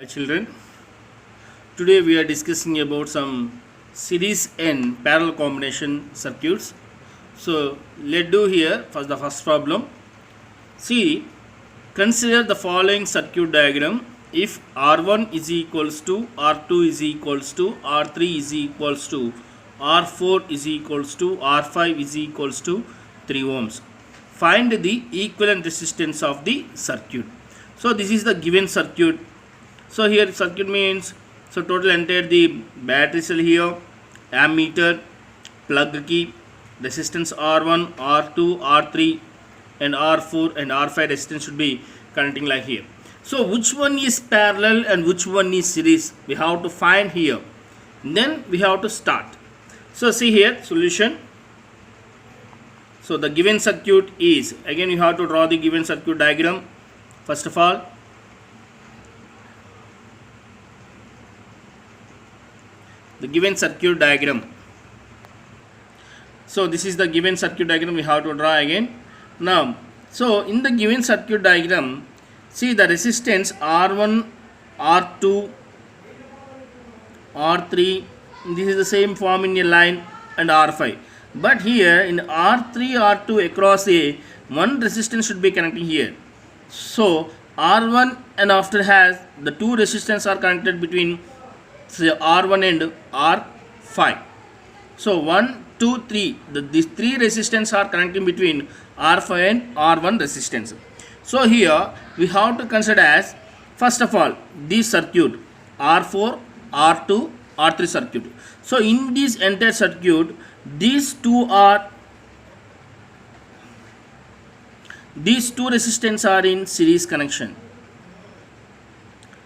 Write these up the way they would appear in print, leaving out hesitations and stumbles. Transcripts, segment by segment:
Hi children, today we are discussing about some series and parallel combination circuits. So let's do here first the first problem. See, consider the following circuit diagram. If R1 is equals to R2 is equals to R3 is equals to R4 is equals to R5 is equals to 3 ohms. Find the equivalent resistance of the circuit. So this is the given circuit. So here circuit means, so total entire the battery cell here, ammeter, plug key, resistance R1, R2, R3 and R4 and R5 resistance should be connecting like here. So which one is parallel and which one is series, we have to find here. Then we have to start. So see here solution. So the given circuit is, again you have to draw the given circuit diagram. First of all, the given circuit diagram. So this is the given circuit diagram we have to draw again. Now, so in the given circuit diagram, see the resistance R1, R2, R3, this is the same form in a line, and R5. But here in R3, R2 across a one resistance should be connecting here. So R1 and after has the two resistance are connected between R1 and R5. So 1, 2, 3. These three resistance are connecting between R5 and R1 resistance. So here we have to consider as, first of all, this circuit R4, R2, R3 circuit. So in this entire circuit, these two resistance are in series connection.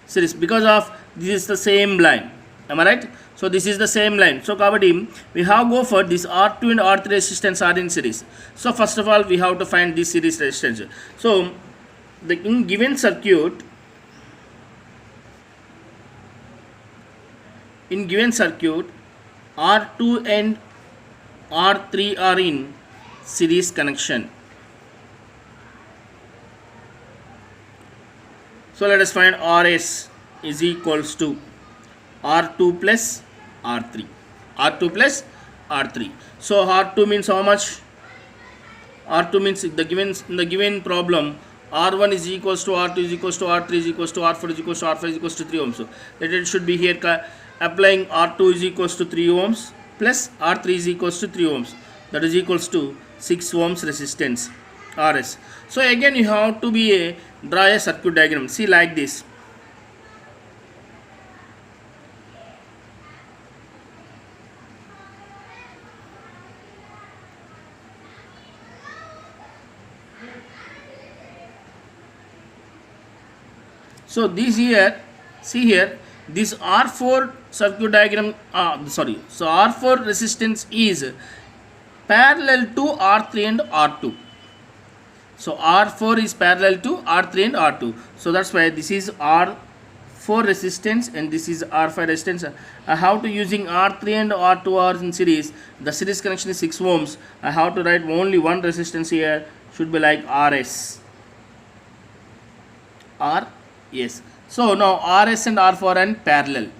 Series, because of this is the same line, am I right? So this is the same line. So kabatti we have go for this R2 and R3 resistance are in series. So first of all we have to find this series resistance. So the in given circuit, R2 and R3 are in series connection. So let us find RS is equals to R2 plus R3. R2 plus R3. So R2 means how much? R2 means in the given problem, R1 is equals to R2 is equals to R3 is equals to R4 is equals to R5 is equals to 3 ohms. So that it should be here applying R2 is equals to 3 ohms plus R3 is equals to 3 ohms. That is equals to 6 ohms resistance RS. So again you have to be draw a circuit diagram. See like this. So this here, see here, this R4 circuit diagram, so R4 resistance is parallel to R3 and R2. So R4 is parallel to R3 and R2. So that's why this is R4 resistance and this is R5 resistance. I have to using R3 and R2 are in series. The series connection is 6 ohms. I have to write only one resistance here, should be like RS. Yes. So now RS and R4 are in parallel.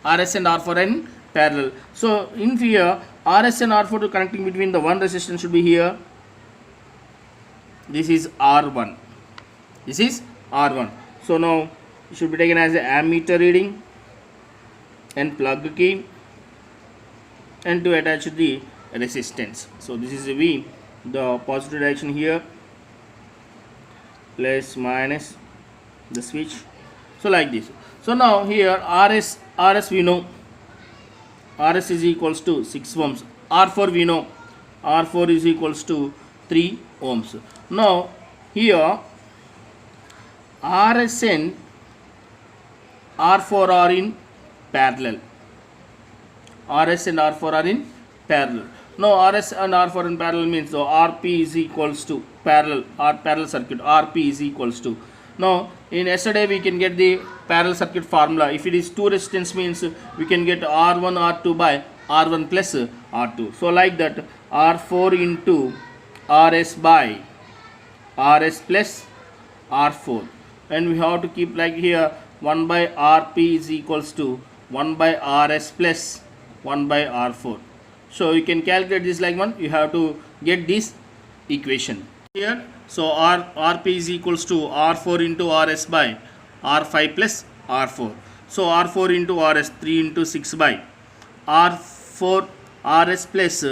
RS and R4 are in parallel. So in here RS and R4 to connecting between the one resistance should be here. This is R1. This is R1. So now it should be taken as an ammeter reading and plug key and to attach the resistance. So this is V, the positive direction here, plus minus the switch. So like this. So now here RS we know RS is equals to 6 ohms. R4 we know R4 is equals to 3 ohms. Now here RS and R4 are in parallel. RS and R4 are in parallel. Now RS and R4 in parallel means so RP is equals to parallel circuit. RP is equals to. Now in yesterday we can get the parallel circuit formula. If it is two resistance means we can get R1 R2 by R1 plus R2. So like that R4 into RS by RS plus R4, and we have to keep like here 1 by Rp is equals to 1 by Rs plus 1 by R4. So you can calculate this like one. You have to get this equation here. So Rp is equals to R4 into Rs by R5 plus R4. So R4 into Rs, 3 into 6 by R4 Rs plus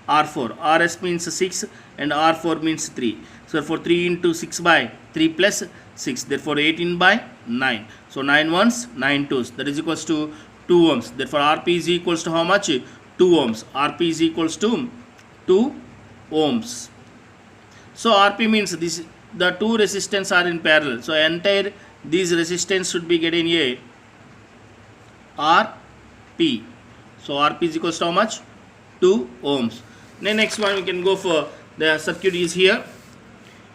R4. Rs means 6 and R4 means 3. So for 3 into 6 by 3 plus 6. Therefore 18 by 9. So 9 ones, 9 twos. That is equals to 2 ohms. Therefore Rp is equals to how much? 2 ohms. Rp is equals to 2 ohms. So Rp means this, the two resistance are in parallel. So entire these resistance should be getting a Rp. So Rp is equals to how much? 2 ohms. Then next one we can go for the circuit is here.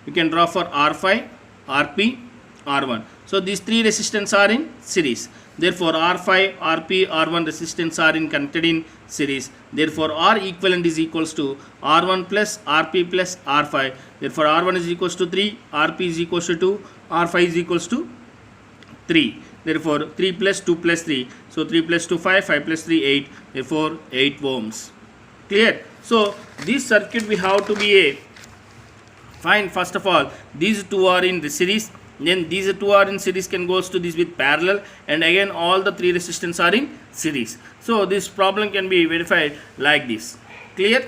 You can draw for R5, Rp, R1. So these three resistance are in series. Therefore R5, Rp, R1 resistance are in connected in series. Therefore R equivalent is equals to R1 plus Rp plus R5. Therefore R1 is equals to 3, Rp is equals to 2, R5 is equals to 3. Therefore 3 plus 2 plus 3. So 3 plus 2 5, 5 plus 3 8. Therefore 8 ohms. Clear? So this circuit we have to be a fine. First of all, these two are in the series. Then these two are in series can goes to this with parallel, and again all the three resistance are in series. So this problem can be verified like this. Clear?